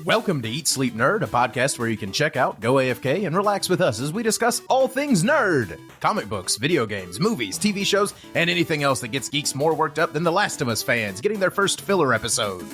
Welcome to Eat Sleep Nerd, a podcast where you can check out, go AFK, and relax with us as we discuss all things nerd. Comic books, video games, movies, TV shows, and anything else that gets geeks more worked up than The Last of Us fans getting their first filler episode.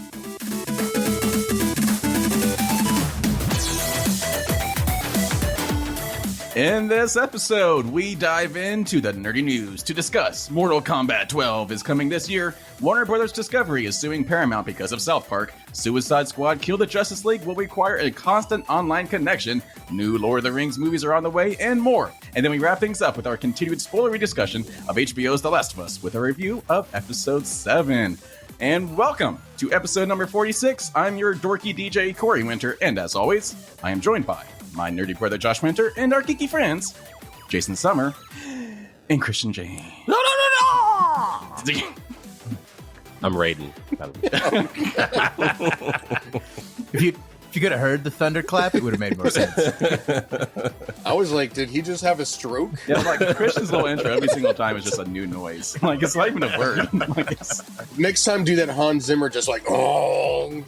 In this episode, we dive into the nerdy news to discuss Mortal Kombat 12 is coming this year, Warner Brothers Discovery is suing Paramount because of South Park, Suicide Squad Kill the Justice League will require a constant online connection, new Lord of the Rings movies are on the way, and more. And then we wrap things up with our continued spoilery discussion of HBO's The Last of Us with a review of Episode 7. And welcome to episode number 46. I'm your dorky DJ, Corey Winter, and as always, I am joined by my nerdy brother Josh Winter, and our geeky friends, Jason Summer and Christian James. No! I'm Raiden. If you could have heard the thunderclap, it would have made more sense. I was like, did he just have a stroke? Yeah, like Christian's little intro every single time is just a new noise. Like, it's not even a word. Like, it's... Next time, do that Hans Zimmer, just like, oh.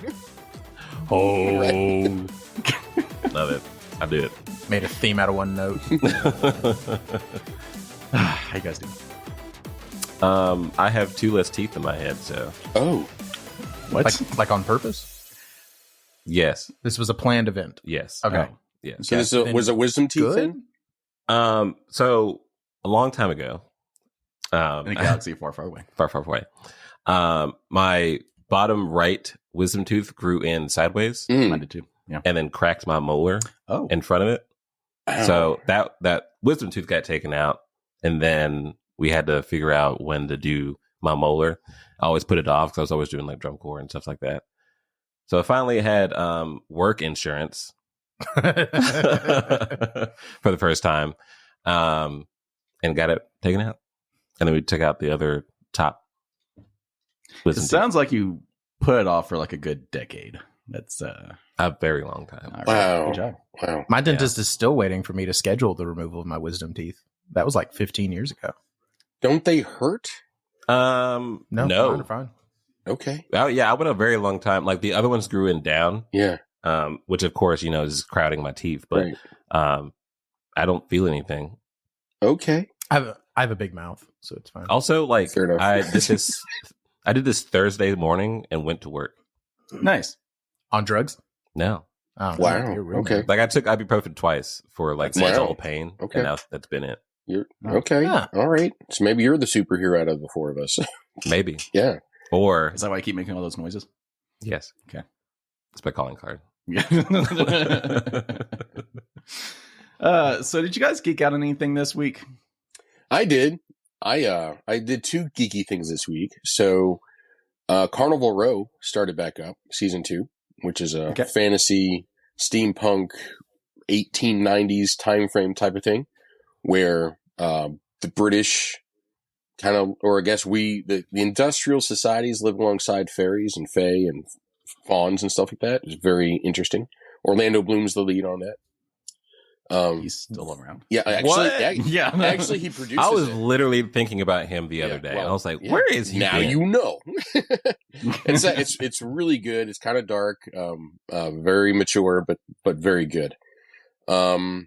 Right. Love it. I do it. Made a theme out of one note. How you guys doing? I have two less teeth in my head, so. Oh. What? Like on purpose? Yes. This was a planned event. Yes. Okay. Yeah. So this was a wisdom teeth Good? in? So a long time ago. In a galaxy far, far away. Far, far away. My bottom right wisdom tooth grew in sideways. Mine did too. Yeah. And then cracked my molar in front of it. Ow. So that wisdom tooth got taken out, and then we had to figure out when to do my molar. I always put it off because I was always doing like drum corps and stuff like that. So I finally had work insurance for the first time, and got it taken out. And then we took out the other top wisdom tooth. Sounds like you put it off for like a good decade. That's a very long time. Right. Wow. Good job. Wow. My dentist is still waiting for me to schedule the removal of my wisdom teeth. That was like 15 years ago. Don't they hurt? No. Mine are fine. Okay. Oh, yeah, I went a very long time. Like the other ones grew in down. Yeah. Which of course, is crowding my teeth, but Right. I don't feel anything. Okay. I have a big mouth, so it's fine. Also, like Fair enough. I did this Thursday morning and went to work. Nice. On drugs? No. Oh, Wow. you're rude, Okay. man. Like I took ibuprofen twice for like Wow. mental pain. Okay. And that's been it. You're okay. Yeah. All right. So maybe you're the superhero out of the four of us. Maybe. Yeah. Or Is that why I keep making all those noises? yes. Okay. It's my calling card. Yeah. So did you guys geek out on anything this week? I did. I did two geeky things this week. So Carnival Row started back up, season 2, which is a fantasy steampunk 1890s time frame type of thing, where the British kind of, or I guess the industrial societies live alongside fairies and fae and fauns and stuff like that. It's very interesting. Orlando Bloom's the lead on that. He's still around. Yeah, actually, What? Yeah. actually, he produces. I was it. literally thinking about him the other day. well, and I was like, yeah. where is he? Now been? you know. It's really good. It's kind of dark, very mature, but very good. I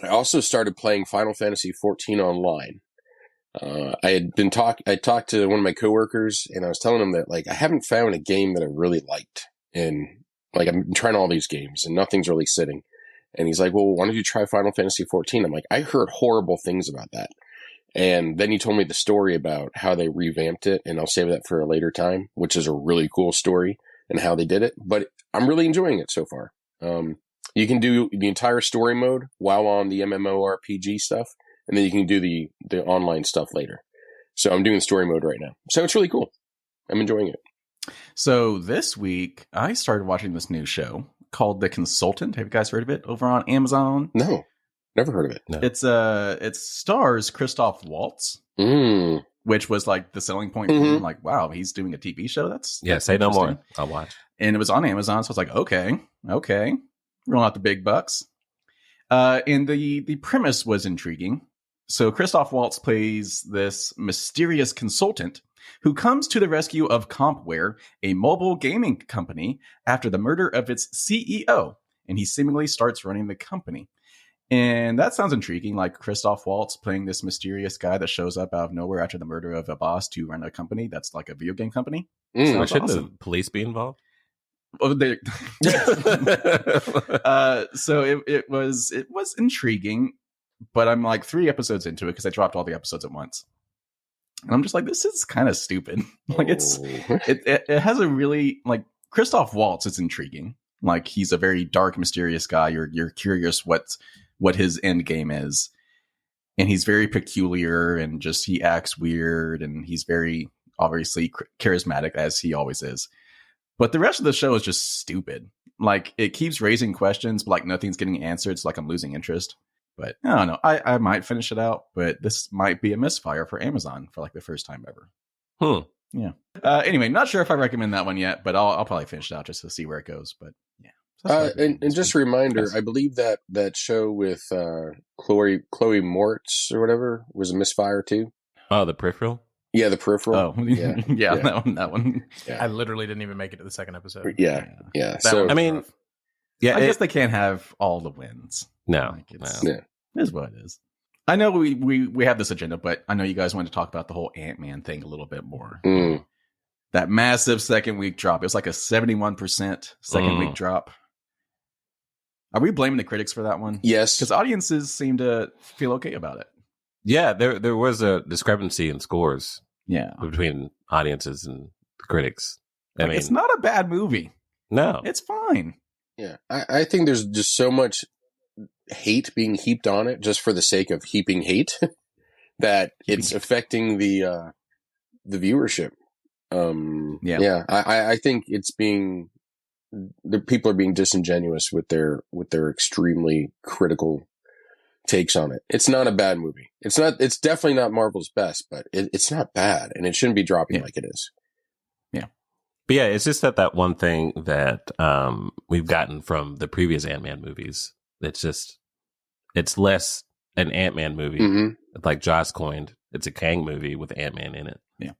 also started playing Final Fantasy 14 online. I talked to one of my coworkers, and I was telling him that like I haven't found a game that I really liked, and like I'm trying all these games, and nothing's really sitting. And he's like, well, why don't you try Final Fantasy 14? I'm like, I heard horrible things about that. And then he told me the story about how they revamped it, and I'll save that for a later time, which is a really cool story and how they did it. But I'm really enjoying it so far. You can do the entire story mode while on the MMORPG stuff, and then you can do the online stuff later. So I'm doing story mode right now. So it's really cool. I'm enjoying it. So this week, I started watching this new show called The Consultant. Have you guys heard of it over on Amazon? No, never heard of it. No. It stars Christoph Waltz, which was like the selling point. For me. Like, wow, he's doing a TV show. That's Say no more. interesting. I'll watch. And it was on Amazon, so I was like, okay, rolling out the big bucks. And the premise was intriguing. So Christoph Waltz plays this mysterious consultant who comes to the rescue of Compware, a mobile gaming company, after the murder of its CEO, and he seemingly starts running the company. And that sounds intriguing, like Christoph Waltz playing this mysterious guy that shows up out of nowhere after the murder of a boss to run a company that's like a video game company. So shouldn't the police be involved? Oh, so it was intriguing, but I'm like 3 episodes into it because I dropped all the episodes at once. And I'm just like, this is kind of stupid. Like it has a really, like, Christoph Waltz is intriguing. Like, he's a very dark, mysterious guy. You're curious what his end game is. And he's very peculiar and just, he acts weird, and he's very obviously charismatic, as he always is. But the rest of the show is just stupid. Like, it keeps raising questions, but like nothing's getting answered. It's like I'm losing interest. But I don't know. I might finish it out, but this might be a misfire for Amazon for like the first time ever. Yeah. Anyway, not sure if I recommend that one yet, but I'll probably finish it out just to see where it goes. But yeah. And just a reminder, I believe that show with Chloe Moretz or whatever was a misfire too. Oh, The Peripheral? Yeah, The Peripheral. Oh, yeah. That one. Yeah. I literally didn't even make it to the second episode. Yeah. So I mean, yeah, I guess they can't have all the wins. No, It is what it is. I know we have this agenda, but I know you guys want to talk about the whole Ant-Man thing a little bit more. That massive second week drop. It was like a 71% second week drop. Are we blaming the critics for that one? Yes. Because audiences seem to feel okay about it. Yeah, there was a discrepancy in scores. Yeah. Between audiences and the critics. I mean, it's not a bad movie. No. It's fine. Yeah. I think there's just so much hate being heaped on it just for the sake of heaping hate that it's affecting the viewership. I think it's being, the people are being disingenuous with their extremely critical takes on it. It's not a bad movie. It's definitely not Marvel's best, but it's not bad, and it shouldn't be dropping like it is. Yeah. But yeah, it's just that one thing that we've gotten from the previous Ant-Man movies. It's less an Ant-Man movie, like Joss coined. It's a Kang movie with Ant-Man in it. Yeah.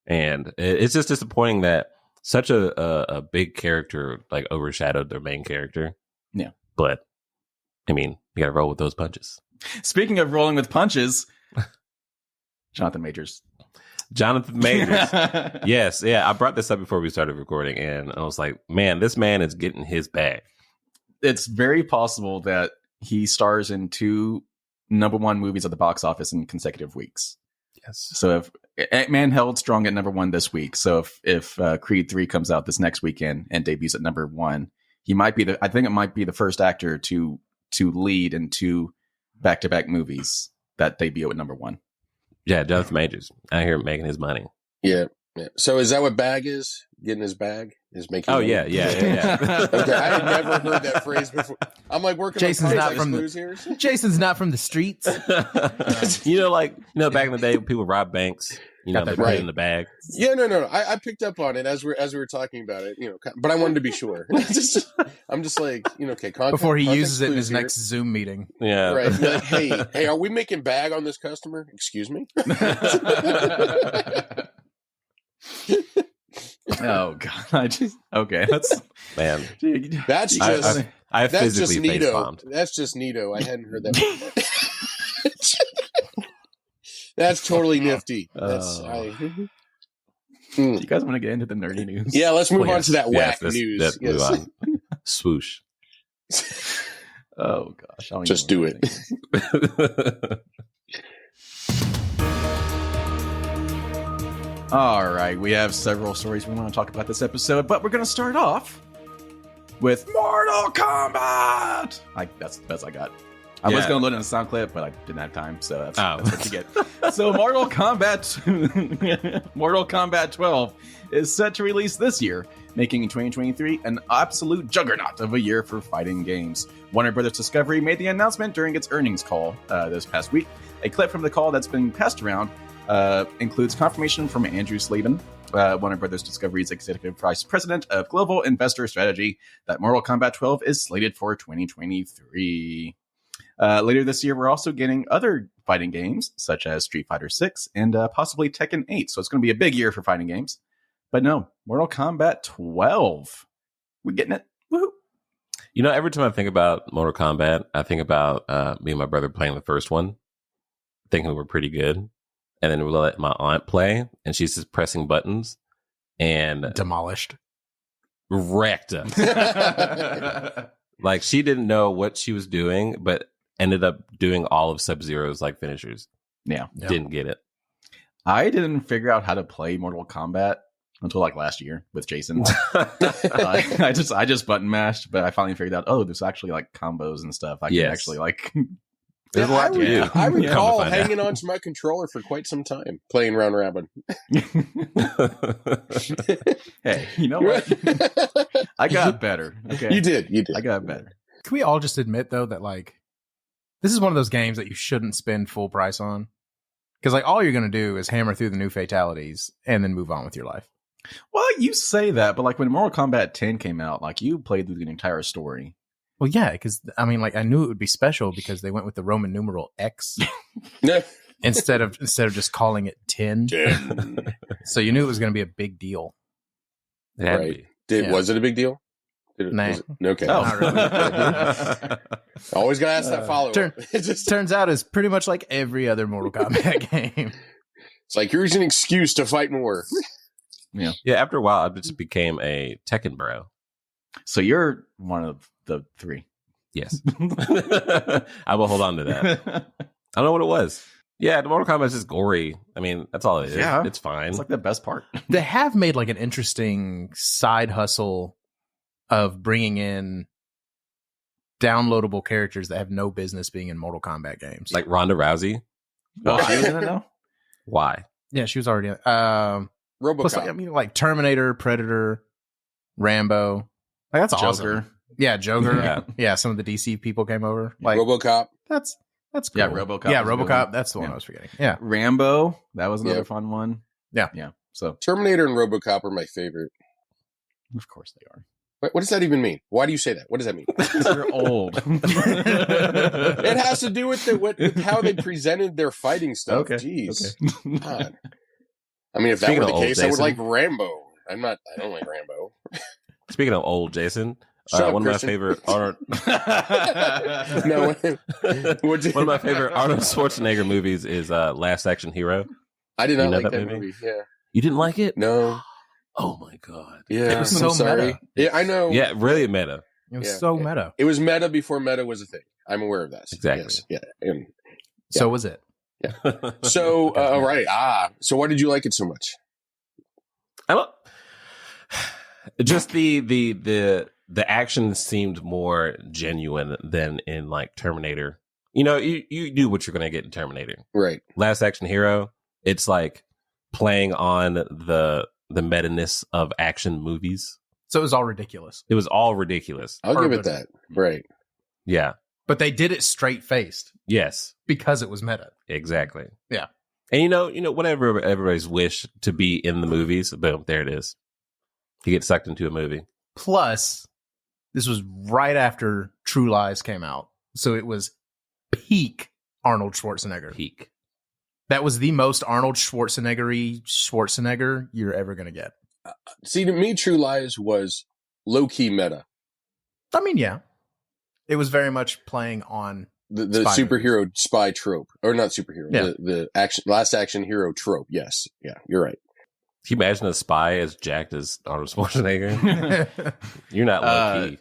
And it's just disappointing that such a big character like overshadowed their main character. Yeah. But I mean, you got to roll with those punches. Speaking of rolling with punches, Jonathan Majors. Yes. Yeah. I brought this up before we started recording, and I was like, man, this man is getting his bag. It's very possible that he stars in 2 number 1 movies at the box office in consecutive weeks. Yes. So if Ant-Man held strong at number 1 this week, so if Creed 3 comes out this next weekend and debuts at number 1, he might be I think it might be the first actor to lead in 2 back-to-back movies that debut at number 1. Yeah, Jonathan Majors out here making his money. Yeah. So is that what bag is? Getting his bag is making. Oh money? Yeah. Okay, I had never heard that phrase before. I'm like working. Jason's not from Jason's not from the streets. Back in the day, when people rob banks. They put it in the bag. Yeah, no. I picked up on it as we were talking about it. But I wanted to be sure. I'm just like, okay. Before he uses it in his next Zoom meeting. Yeah. Right. Like, hey, are we making bag on this customer? Excuse me. Oh God! That's man. That's just I that's just physically neato. That's just neato. I hadn't heard that. That's totally nifty. Do you guys want to get into the nerdy news? Yeah, let's move on to that whack news. Move on. Swoosh. Oh gosh! Just do it. All right, we have several stories we want to talk about this episode, but we're going to start off with Mortal Kombat. That's the best I got. I was going to load in a sound clip, but I didn't have time, so that's what you get. So Mortal Kombat 12 is set to release this year, making 2023 an absolute juggernaut of a year for fighting games. Warner Brothers Discovery made the announcement during its earnings call this past week. A clip from the call that's been passed around includes confirmation from Andrew Slavin, Warner Brothers Discovery's Executive Vice President of Global Investor Strategy, that Mortal Kombat 12 is slated for 2023. Later this year, we're also getting other fighting games such as Street Fighter 6 and possibly Tekken 8. So it's going to be a big year for fighting games. But no, Mortal Kombat 12. We're getting it. Woohoo. You know, every time I think about Mortal Kombat, I think about me and my brother playing the first one, thinking we were pretty good. And then we let my aunt play, and she's just pressing buttons and Demolished. wrecked us. Like, she didn't know what she was doing, but ended up doing all of Sub-Zero's like finishers. Yeah. Didn't get it. I didn't figure out how to play Mortal Kombat until like last year with Jason. I just button mashed, but I finally figured out, there's actually like combos and stuff. I can actually like... There's a lot to do. I recall hanging onto my controller for quite some time, playing round robin. Hey, you know what? I got better. Okay, You did. I got better. Can we all just admit, though, that, like, this is one of those games that you shouldn't spend full price on? Because, like, all you're going to do is hammer through the new fatalities and then move on with your life. Well, you say that, but like when Mortal Kombat 10 came out, like you played through the entire story. Well, yeah, because, I mean, like, I knew it would be special because they went with the Roman numeral X instead of just calling it 10. 10. So you knew it was going to be a big deal. It had to be. Was it a big deal? Nah. Okay. Oh. Not really. Always gotta ask that follow up. Turns out it's pretty much like every other Mortal Kombat game. It's like, here's an excuse to fight more. Yeah, after a while, I just became a Tekken bro. So you're one of the three. Yes. I will hold on to that. I don't know what it was. Yeah, the Mortal Kombat is just gory. I mean, that's all it is. Yeah. It's fine. It's like the best part. They have made like an interesting side hustle of bringing in downloadable characters that have no business being in Mortal Kombat games. Like Ronda Rousey. Oh, she was in it now? Why? Yeah, she was already in RoboCop. plus, like, I mean, like Terminator, Predator, Rambo. Like, that's Joker. awesome. Yeah, Joker. Yeah, some of the DC people came over. Like RoboCop. That's cool. Yeah, RoboCop. Yeah, was a good RoboCop. one. That's the one Yeah. I was forgetting. Yeah. Rambo. That was another fun one. Yeah. So Terminator and RoboCop are my favorite. of course they are. What does that even mean? Why do you say that? What does that mean? You're old. It has to do with with how they presented their fighting stuff. Okay. Jeez. Okay. God. I mean, if Speaking that were of the old, case, I would Jason. like Rambo. I don't like Rambo. Speaking of old, Jason, Shut up, one Christian. of my favorite Arnold, No. one of my favorite Arnold Schwarzenegger movies is Last Action Hero. I did not You know like that that movie? movie. Yeah. You didn't like it? No. Oh my god! Yeah. It was so I'm sorry. meta. Yeah, I know. Yeah, really meta. It was Yeah. so meta. It was meta before meta was a thing. I'm aware of that. Exactly. Yes. Yeah. And So was it. so, all right. So why did you like it so much? I don't. Just the action seemed more genuine than in like Terminator. You know, you knew what you're going to get in Terminator. Right. Last Action Hero, it's like playing on the meta-ness of action movies. So it was all ridiculous. It was all ridiculous. I'll give it Urban. that. Right. Yeah. But they did it straight faced Yes. because it was meta. Exactly. Yeah. And you know, whatever everybody's wish to be in the movies, boom, there it is. You get sucked into a movie. Plus, this was right after True Lies came out. So it was peak Arnold Schwarzenegger. Peak. That was the most Arnold Schwarzenegger you're ever going to get. See, to me, True Lies was low-key meta. I mean, yeah. It was very much playing on The Spy superhero spy trope. Or not superhero. Yeah. The last action hero trope. Yes. Yeah, you're right. Can you imagine a spy as jacked as Arnold Schwarzenegger? You're not low key.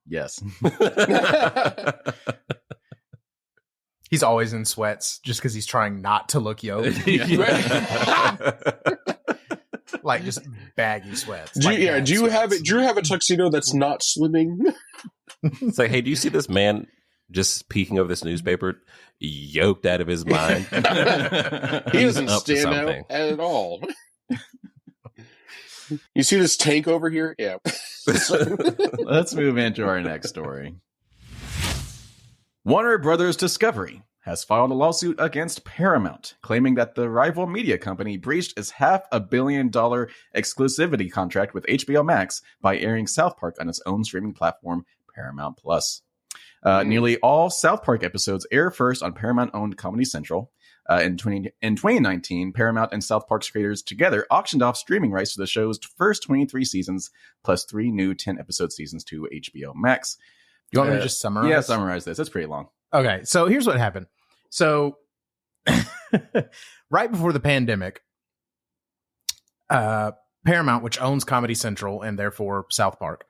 Yes. He's always in sweats just because he's trying not to look yoked. Like just baggy sweats. Do Like bad you have sweats. it? Do you have a tuxedo that's not slimming? It's like, hey, do you see this man just peeking over this newspaper, yoked out of his mind? He He's doesn't up to stand something. out at all. You see this tank over here? Yeah. Let's move into our next story. Warner Brothers Discovery has filed a lawsuit against Paramount, claiming that the rival media company breached its $500 million exclusivity contract with HBO Max by airing South Park on its own streaming platform, Paramount Plus. Nearly all South Park episodes air first on Paramount-owned Comedy Central. In 2019, Paramount and South Park's creators together auctioned off streaming rights to the show's first 23 seasons, plus 3 new 10-episode seasons to HBO Max. You want me to just summarize? Yeah, summarize this. It's pretty long. Okay, so here's what happened. So right before the pandemic, Paramount, which owns Comedy Central and therefore South Park,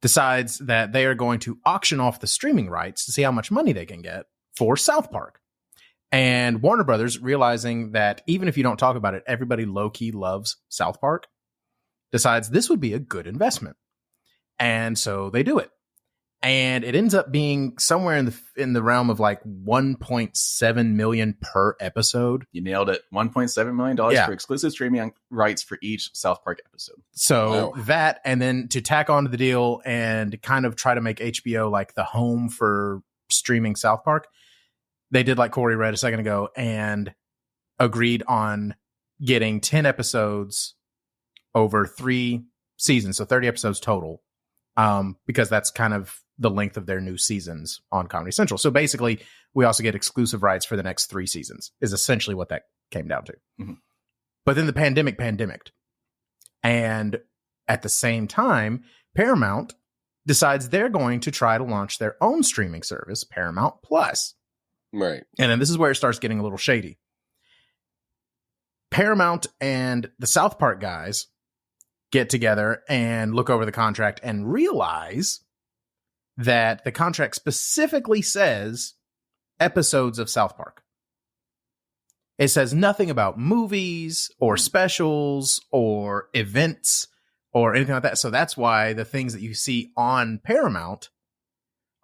decides that they are going to auction off the streaming rights to see how much money they can get for South Park. And Warner Brothers, realizing that even if you don't talk about it, everybody low-key loves South Park, decides this would be a good investment. And so they do it. And it ends up being somewhere in the realm of like $1.7 million per episode. You nailed it. $1.7 million for exclusive streaming rights for each South Park episode. So that, and then to tack onto the deal and kind of try to make HBO like the home for streaming South Park, they did like Corey read a second ago and agreed on getting 10 episodes over 3 seasons. So 30 episodes total. Because that's kind of the length of their new seasons on Comedy Central. So basically, we also get exclusive rights for the next 3 seasons, is essentially what that came down to. Mm-hmm. But then the pandemiced. And at the same time, Paramount decides they're going to try to launch their own streaming service, Paramount Plus. Right. And then this is where it starts getting a little shady. Paramount and the South Park guys get together and look over the contract and realize that the contract specifically says episodes of South Park. It says nothing about movies or specials or events or anything like that. So that's why the things that you see on Paramount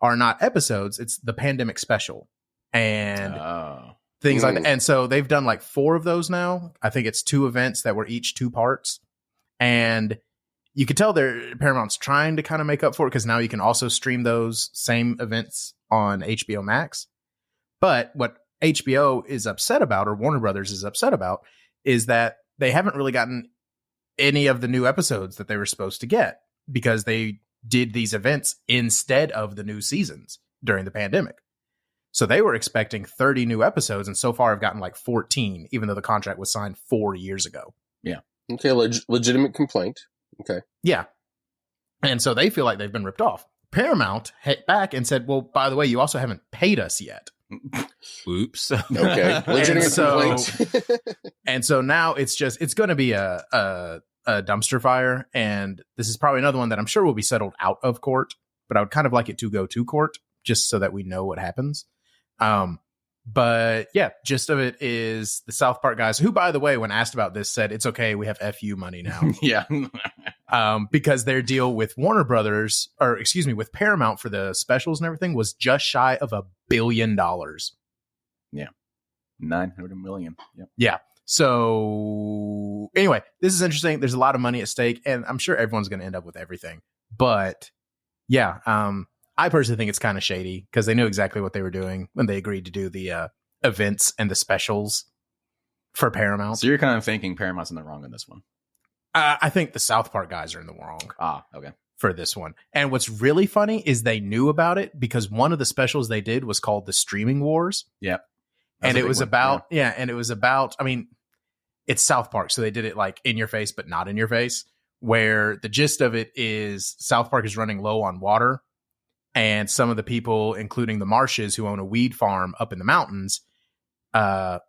are not episodes. It's the pandemic special and things like that. And so they've done like 4 of those now. I think it's 2 events that were each 2 parts. And you could tell Paramount's trying to kind of make up for it because now you can also stream those same events on HBO Max. But what HBO is upset about, or Warner Brothers is upset about, is that they haven't really gotten any of the new episodes that they were supposed to get because they did these events instead of the new seasons during the pandemic. So they were expecting 30 new episodes and so far have gotten like 14, even though the contract was signed 4 years ago. Yeah. Okay, legitimate complaint. Okay. Yeah. And so they feel like they've been ripped off. Paramount hit back and said, well, by the way, you also haven't paid us yet. Oops. Okay. Legitimate complaint. And so now it's going to be a dumpster fire. And this is probably another one that I'm sure will be settled out of court, but I would kind of like it to go to court just so that we know what happens. But yeah, gist of it is the South Park guys, who, by the way, when asked about this, said it's okay. We have FU money now. Yeah. Because their deal with Warner Brothers, or excuse me, with Paramount for the specials and everything was just shy of $1 billion. Yeah. 900 million. Yep. Yeah. So anyway, this is interesting. There's a lot of money at stake and I'm sure everyone's going to end up with everything. But yeah, I personally think it's kind of shady because they knew exactly what they were doing when they agreed to do the events and the specials for Paramount. So you're kind of thinking Paramount's in the wrong on this one. I think the South Park guys are in the wrong. Okay. For this one. And what's really funny is they knew about it because one of the specials they did was called the Streaming Wars. Yep. And it was about, and it was about, I mean, it's South Park. So they did it like in your face, but not in your face, where the gist of it is South Park is running low on water. And some of the people, including the Marshes, who own a weed farm up in the mountains, the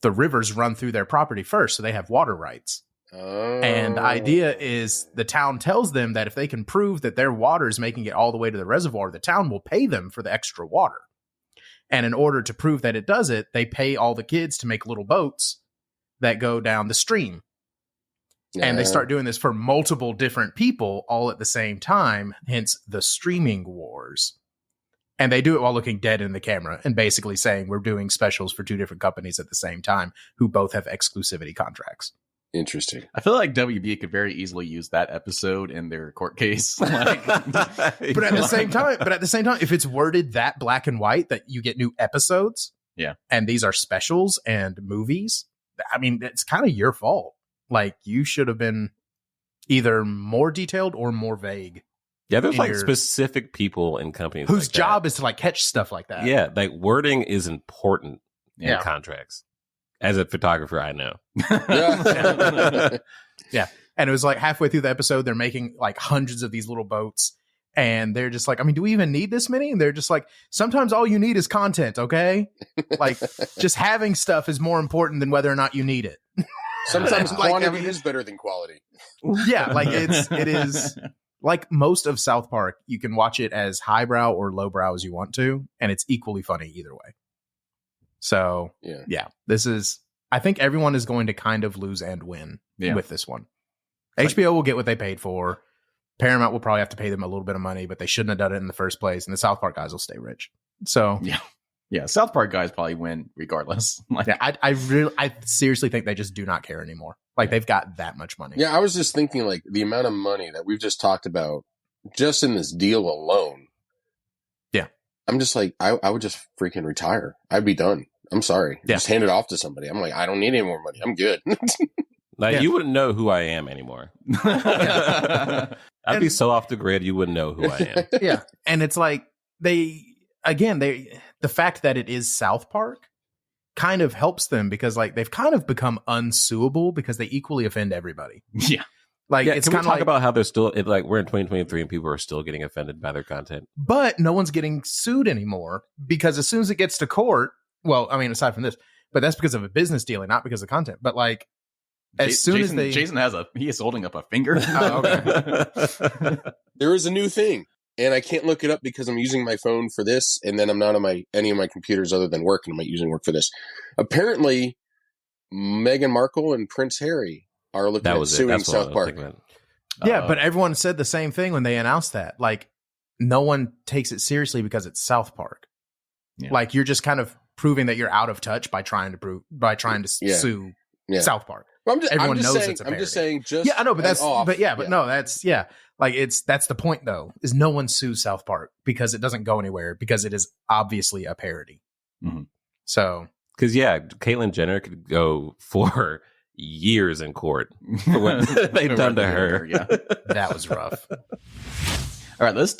rivers run through their property first. So they have water rights. Oh. And the idea is the town tells them that if they can prove that their water is making it all the way to the reservoir, the town will pay them for the extra water. And in order to prove that it does it, they pay all the kids to make little boats that go down the stream. And they start doing this for multiple different people all at the same time, hence the Streaming Wars. And they do it while looking dead in the camera and basically saying we're doing specials for 2 different companies at the same time who both have exclusivity contracts. Interesting. I feel like WB could very easily use that episode in their court case. But at the same time, if it's worded that black and white that you get new episodes, and these are specials and movies, I mean, it's kind of your fault. Like, you should have been either more detailed or more vague Yeah, there's like specific people in companies whose like job is to like catch stuff like that. Yeah, like wording is important in contracts. As a photographer, I know. Yeah. And it was like halfway through the episode, they're making like hundreds of these little boats. And they're just like, I mean, do we even need this many? And they're just like, sometimes all you need is content, okay? Like, just having stuff is more important than whether or not you need it. Sometimes quantity is better than quality. Yeah, like it is like most of South Park, you can watch it as highbrow or lowbrow as you want to, and it's equally funny either way. So, yeah, this is, I think everyone is going to kind of lose and win with this one. HBO will get what they paid for. Paramount will probably have to pay them a little bit of money, but they shouldn't have done it in the first place. And the South Park guys will stay rich. So yeah, South Park guys probably win regardless. Like, yeah, I seriously think they just do not care anymore. Like they've got that much money. Yeah, I was just thinking like the amount of money that we've just talked about just in this deal alone. Yeah, I'm just like I would just freaking retire. I'd be done. I'm sorry. Just hand it off to somebody. I'm like, I don't need any more money. I'm good. Like you wouldn't know who I am anymore. I'd be so off the grid, you wouldn't know who I am. Yeah. And it's like the fact that it is South Park kind of helps them because like they've kind of become unsuable because they equally offend everybody. Yeah. Like it's kind of talk about how they're still like we're in 2023 and people are still getting offended by their content. But no one's getting sued anymore because as soon as it gets to court, well, I mean, aside from this, but that's because of a business deal, not because of content. But like as soon as Jason he is holding up a finger. Oh, okay. There is a new thing, and I can't look it up because I'm using my phone for this, and then I'm not on any of my computers other than work, and I'm not using work for this. Apparently, Meghan Markle and Prince Harry are looking at suing South Park. Yeah, but everyone said the same thing when they announced that. Like, no one takes it seriously because it's South Park. Yeah. Like, you're just kind of proving that you're out of touch by trying to sue South Park. Well, everyone knows it's a parody. I'm just saying, I know, but that's the point though. Is no one sues South Park because it doesn't go anywhere because it is obviously a parody. Mm-hmm. So, because Caitlyn Jenner could go for years in court for what they've done to her. Yeah, that was rough. All right, let's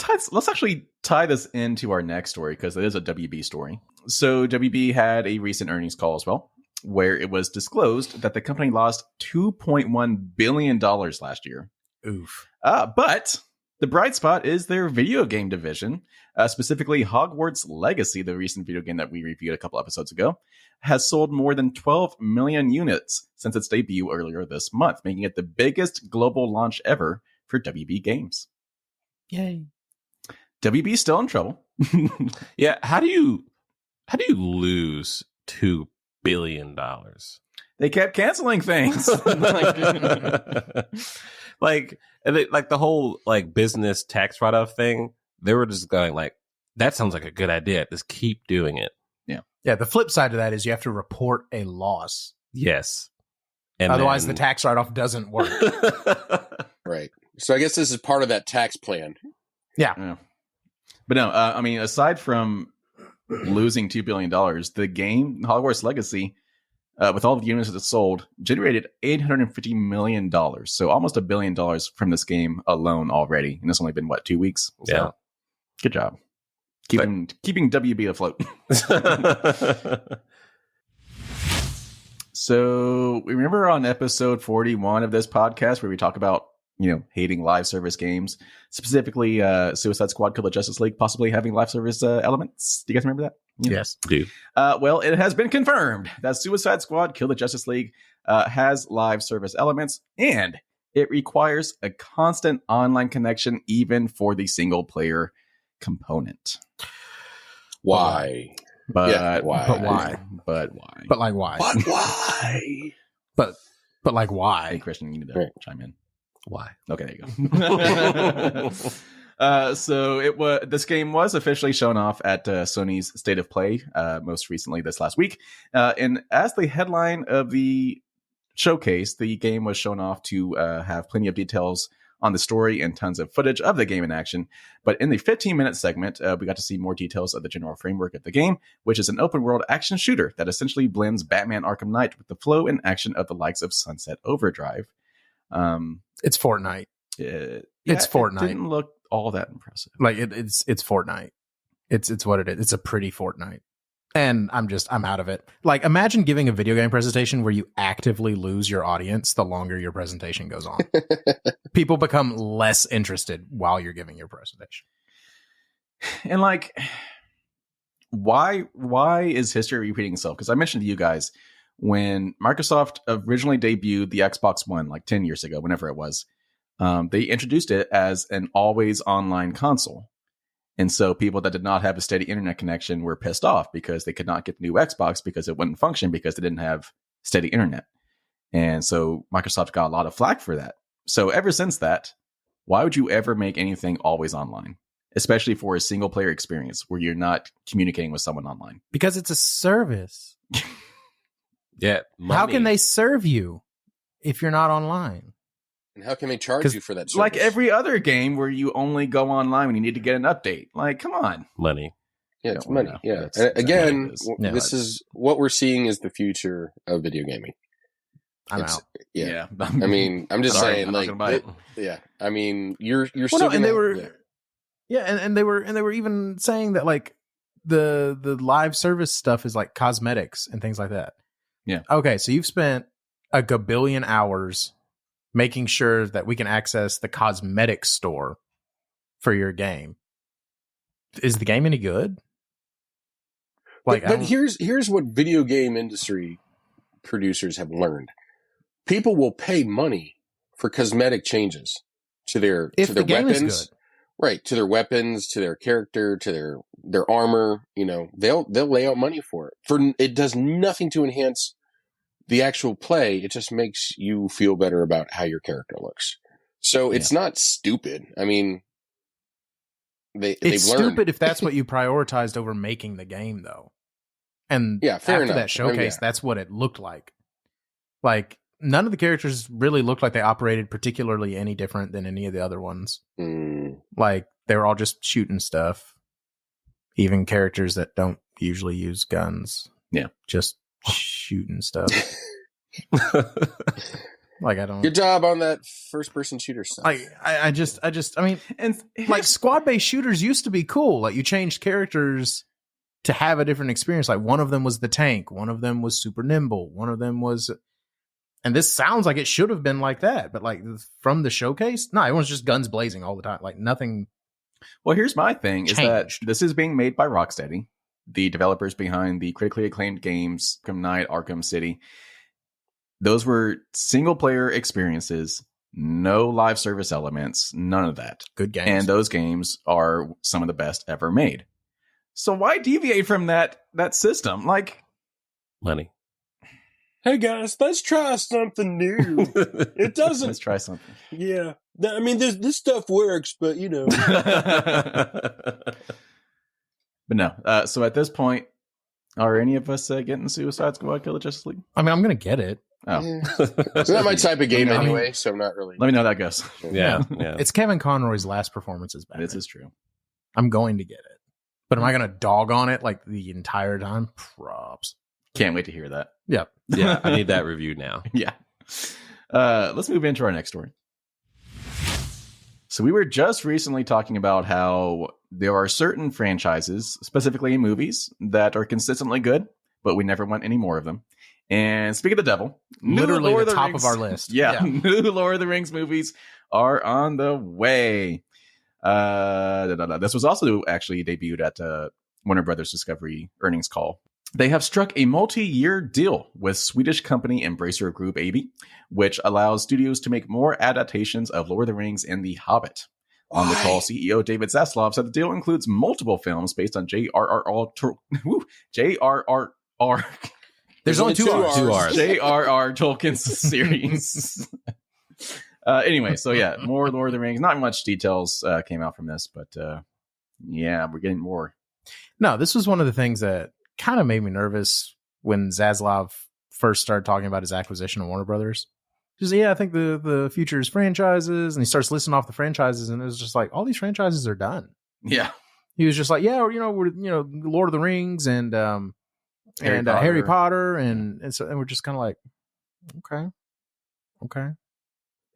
actually tie this into our next story because it is a WB story. So WB had a recent earnings call as well, where it was disclosed that the company lost $2.1 billion last year. Oof. But the bright spot is their video game division, specifically Hogwarts Legacy, the recent video game that we reviewed a couple episodes ago, has sold more than 12 million units since its debut earlier this month, making it the biggest global launch ever for WB Games. Yay. WB's still in trouble. Yeah, how do you lose $2 billion? They kept canceling things. like the whole like business tax write-off thing, they were just going like, that sounds like a good idea. Just keep doing it. Yeah, the flip side of that is you have to report a loss. Yes. And otherwise the tax write-off doesn't work. Right. So I guess this is part of that tax plan. Yeah. But no, I mean, aside from losing $2 billion, the game, Hogwarts Legacy, with all the units that it sold, generated $850 million. So almost $1 billion from this game alone already. And it's only been, 2 weeks? So, yeah. Good job. Keeping WB afloat. So remember on episode 41 of this podcast where we talk about, hating live service games, specifically Suicide Squad Kill the Justice League possibly having live service elements? Do you guys remember that? Yes. Do. Well, it has been confirmed that Suicide Squad Kill the Justice League has live service elements, and it requires a constant online connection even for the single player component. Why? But why? But why? But like why? But why? But like why? Hey, Christian, you need to chime in. Why? Okay, there you go. So this game was officially shown off at Sony's State of Play most recently this last week. And as the headline of the showcase, the game was shown off to have plenty of details on the story and tons of footage of the game in action. But in the 15-minute segment, we got to see more details of the general framework of the game, which is an open-world action shooter that essentially blends Batman Arkham Knight with the flow and action of the likes of Sunset Overdrive. It's Fortnite. It's Fortnite. It didn't look all that impressive. Like it's Fortnite. It's what it is. It's a pretty Fortnite. And I'm out of it. Like, imagine giving a video game presentation where you actively lose your audience the longer your presentation goes on. People become less interested while you're giving your presentation. And like, why is history repeating itself? Because I mentioned to you guys when Microsoft originally debuted the Xbox One like 10 years ago, whenever it was, they introduced it as an always online console. And so people that did not have a steady internet connection were pissed off because they could not get the new Xbox because it wouldn't function because they didn't have steady internet. And so Microsoft got a lot of flack for that. So ever since that, why would you ever make anything always online? Especially for a single player experience where you're not communicating with someone online. Because it's a service. Yeah. How can they serve you if you're not online? And how can they charge you for that service? Like every other game where you only go online when you need to get an update. Like, come on. Money. Yeah, it's money. Yeah. That's And again, money this is what we're seeing is the future of video gaming. I'm out. Yeah. I mean, I'm just saying, like, yeah. I mean, you're still. And they were, and they were even saying that like the live service stuff is like cosmetics and things like that. Yeah. Okay, so you've spent a gabillion hours making sure that we can access the cosmetic store for your game. Is the game any good? Like, but here's what video game industry producers have learned: people will pay money for cosmetic changes to their weapons, right? To their weapons, to their character, to their armor. You know, they'll lay out money for it. It does nothing to enhance the actual play. It just makes you feel better about how your character looks. So it's not stupid. I mean, it's stupid if that's what you prioritized over making the game, though. And fair enough. That showcase, that's what it looked like. Like, none of the characters really looked like they operated particularly any different than any of the other ones. Like, they were all just shooting stuff. Even characters that don't usually use guns. Yeah. Just shooting stuff. Like, I don't. Good job on that first-person shooter stuff. Like, I mean, and like squad-based shooters used to be cool. Like, you changed characters to have a different experience. Like, one of them was the tank, one of them was super nimble, one of them was. And this sounds like it should have been like that, but like from the showcase, no, everyone's just guns blazing all the time. Like, nothing. Well, here's my thing: changed. Is that this is being made by Rocksteady, the developers behind the critically acclaimed games Arkham Knight, Arkham City. Those were single player experiences, no live service elements, none of that. Good games. And those games are some of the best ever made. So why deviate from that system? Like, money. Hey guys, let's try something new. It doesn't. Let's try something. Yeah. I mean, this stuff works, but you know. But no. So at this point, are any of us getting Suicide Squad Kill the Justice League? I mean, I'm going to get it. Oh. It's not my type of game anyway, so I'm not really. Let me know how that goes. Yeah. It's Kevin Conroy's last performance as Batman. This is true. I'm going to get it. But am I going to dog on it like the entire time? Props. Can't wait to hear that. Yeah. Yeah, I need that review now. Yeah. Let's move into our next story. So we were just recently talking about how there are certain franchises, specifically in movies, that are consistently good, but we never want any more of them. And speak of the devil, literally the top of our list. Yeah. New Lord of the Rings movies are on the way. This was also actually debuted at Warner Brothers Discovery earnings call. They have struck a multi-year deal with Swedish company Embracer Group AB, which allows studios to make more adaptations of Lord of the Rings and The Hobbit. On the call, CEO David Zaslav said the deal includes multiple films based on J.R.R. There's only two R's. J.R.R. Tolkien's series. Anyway, so yeah, more Lord of the Rings. Not much details came out from this, but yeah, we're getting more. No, this was one of the things that kind of made me nervous when Zaslav first started talking about his acquisition of Warner Brothers. Because, yeah, I think the future is franchises, and he starts listing off the franchises, and it was just like, all these franchises are done. Yeah. He was just like, yeah, we're Lord of the Rings and Harry Potter, and so we're just kind of like, okay.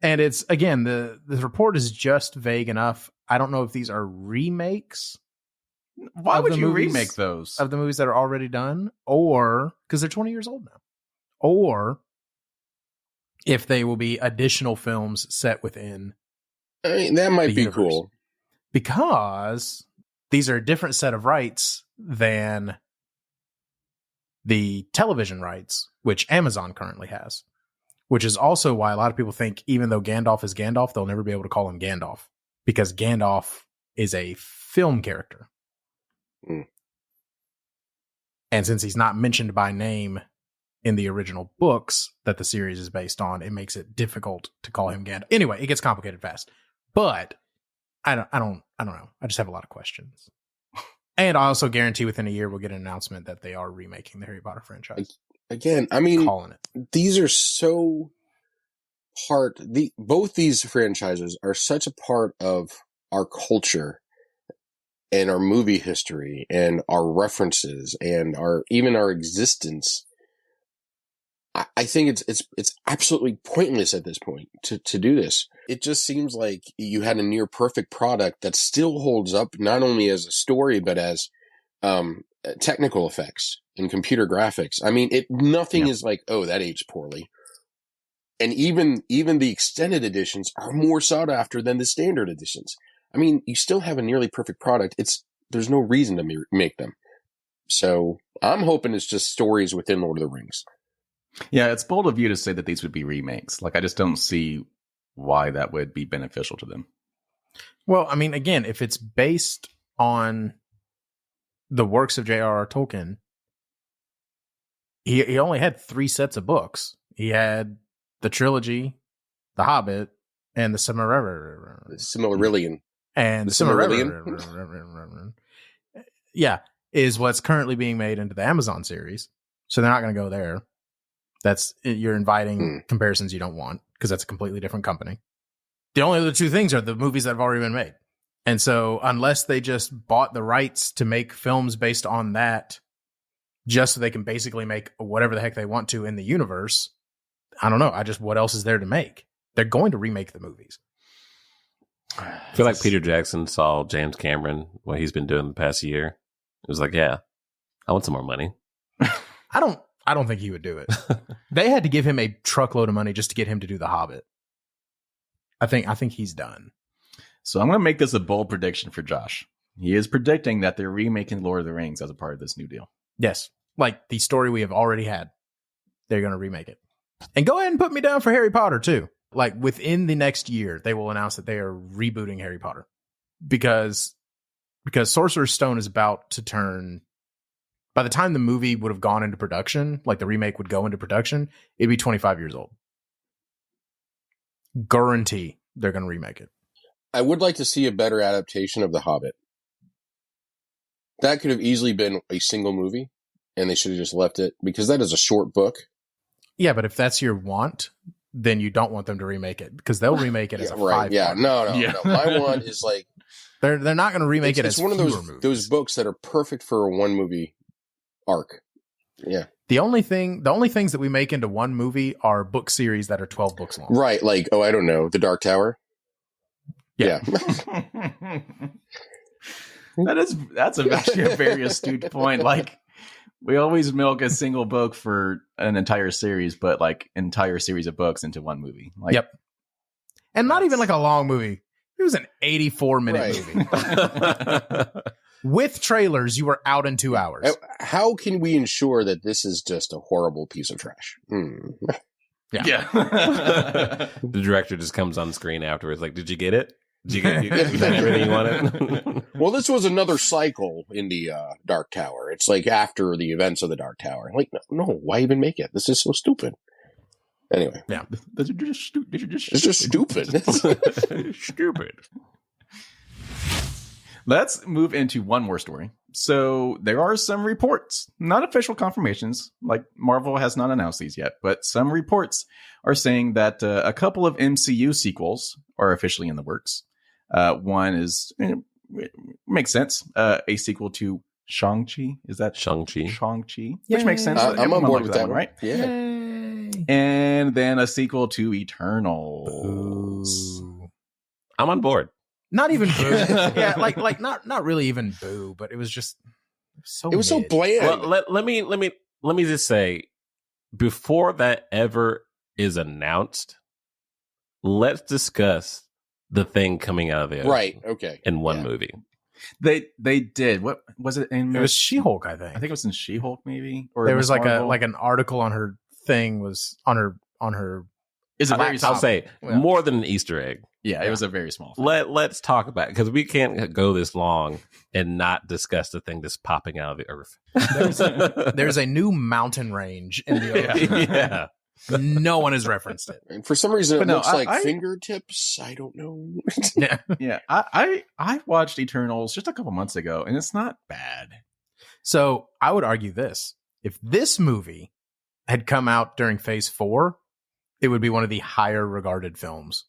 And it's, again, the report is just vague enough. I don't know if these are remakes. Why would you remake those? Of the movies that are already done, or because they're 20 years old now, or if they will be additional films set within. I mean, that might be cool. Because these are a different set of rights than the television rights, which Amazon currently has. Which is also why a lot of people think even though Gandalf is Gandalf, they'll never be able to call him Gandalf. Because Gandalf is a film character. Mm. And since he's not mentioned by name in the original books that the series is based on, it makes it difficult to call him Gandalf. Anyway, it gets complicated fast. But I don't know. I just have a lot of questions. And I also guarantee within a year we'll get an announcement that they are remaking the Harry Potter franchise. Again, I mean, calling it. These are so both these franchises are such a part of our culture and our movie history and our references and even our existence. I think it's absolutely pointless at this point to do this. It just seems like you had a near perfect product that still holds up, not only as a story, but as, technical effects and computer graphics. I mean, nothing is like, oh, that aged poorly. And even the extended editions are more sought after than the standard editions. I mean, you still have a nearly perfect product. There's no reason to make them. So I'm hoping it's just stories within Lord of the Rings. Yeah, it's bold of you to say that these would be remakes. Like, I just don't see why that would be beneficial to them. Well, I mean, again, if it's based on the works of J.R.R. Tolkien, he only had 3 sets of books. He had the trilogy, The Hobbit, and the Silmarillion. And the Silmarillion, yeah, is what's currently being made into the Amazon series. So they're not going to go there. You're inviting comparisons you don't want, because that's a completely different company. The only other 2 things are the movies that have already been made. And so unless they just bought the rights to make films based on that, just so they can basically make whatever the heck they want to in the universe, I don't know. What else is there to make? They're going to remake the movies. I feel like Peter Jackson saw James Cameron, what he's been doing the past year. It was like, yeah, I want some more money. I don't think he would do it. They had to give him a truckload of money just to get him to do The Hobbit. I think he's done. So I'm going to make this a bold prediction for Josh. He is predicting that they're remaking Lord of the Rings as a part of this new deal. Yes. Like the story we have already had. They're going to remake it. And go ahead and put me down for Harry Potter too. Like within the next year, they will announce that they are rebooting Harry Potter. Because Sorcerer's Stone is about to turn... By the time the movie would have gone into production, like the remake would go into production, it'd be 25 years old. Guarantee they're going to remake it. I would like to see a better adaptation of The Hobbit. That could have easily been a single movie, and they should have just left it, because that is a short book. Yeah, but if that's your want, then you don't want them to remake it, because they'll remake it as a 5-part. Yeah, no. My want is like... They're not going to remake it as one of those books that are perfect for a one movie arc. Yeah. The only things that we make into one movie are book series that are 12 books long. Right. Like, I don't know, The Dark Tower. Yeah. That's actually a very astute point. Like, we always milk a single book for an entire series, but like entire series of books into one movie. Like, yep. And not even like a long movie. It was an 84-minute movie. With trailers, you were out in 2 hours. How can we ensure that this is just a horrible piece of trash? Yeah. The director just comes on screen afterwards like, did you get it? Did you get was that everything you wanted? Well, this was another cycle in the Dark Tower. It's like after the events of the Dark Tower. Like, no, why even make it? This is so stupid. Anyway. Yeah. These are just stupid. It's just stupid. Stupid. Let's move into one more story. So there are some reports, not official confirmations, like Marvel has not announced these yet, but some reports are saying that a couple of MCU sequels are officially in the works. One is, makes sense, a sequel to Shang-Chi. Is that Shang-Chi? Shang-Chi, which makes sense. I'm on board with that one, right? Yeah. And then a sequel to Eternals. Boo. I'm on board. Not even boo. Yeah, like not really even boo, but it was just so. It was so mid. bland. Well, let me just say, before that ever is announced, let's discuss the thing coming out of the ocean Right. Okay. in one Yeah. movie. They did. What was it? In It was She-Hulk, I think. I think it was in She-Hulk, maybe. Or There Miss was like Marvel. an article on her thing was on her. Is it very laptop. I'll say Yeah. more than an Easter egg. Yeah, it was a very small thing. Let's talk about it, because we can't go this long and not discuss the thing that's popping out of the earth. There's a new mountain range in the ocean. Yeah. No one has referenced it. And for some reason, it But no, looks like I- fingertips. I don't know. Yeah. Yeah, I watched Eternals just a couple months ago, and it's not bad. So I would argue this: if this movie had come out during Phase 4, it would be one of the higher regarded films.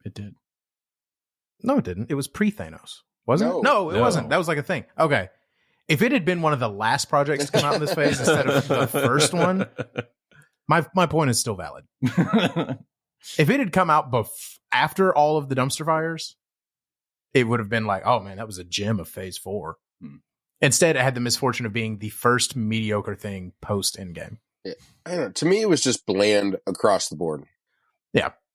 It did. No, it didn't. It was pre-Thanos, wasn't it? No. No, it No. wasn't. That was like a thing. Okay. If it had been one of the last projects to come out in this phase instead of the first one, my point is still valid. If it had come out after all of the dumpster fires, it would have been like, oh man, that was a gem of Phase 4. Hmm. Instead, it had the misfortune of being the first mediocre thing post Endgame. I don't know. To me, it was just bland across the board.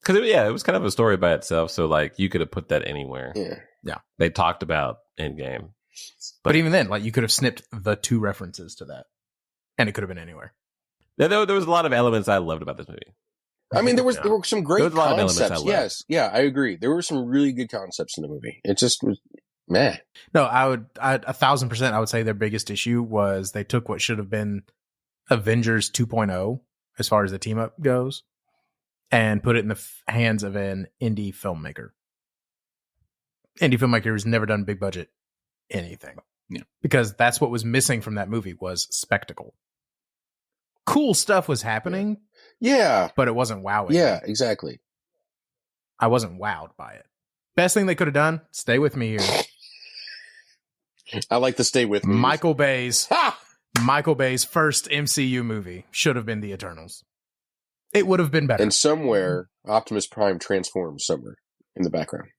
Because it was kind of a story by itself, so like you could have put that anywhere. Yeah. They talked about Endgame. But even then, like you could have snipped the 2 references to that, and it could have been anywhere. There was a lot of elements I loved about this movie. I mean, there were some There great was a lot of elements I concepts. loved. Yes. Yeah, I agree. There were some really good concepts in the movie. It just was meh. No, I 1,000%. I would say their biggest issue was they took what should have been Avengers 2.0 as far as the team up goes, and put it in the hands of an indie filmmaker. Indie filmmaker who's never done big budget anything. Yeah. Because that's what was missing from that movie was spectacle. Cool stuff was happening, Yeah. but it wasn't wowing. Yeah, exactly. I wasn't wowed by it. Best thing they could have done, stay with me here. I like to stay with me. Michael Bay's Ha! first MCU movie should have been The Eternals. It would have been better. And somewhere, Optimus Prime transforms somewhere in the background.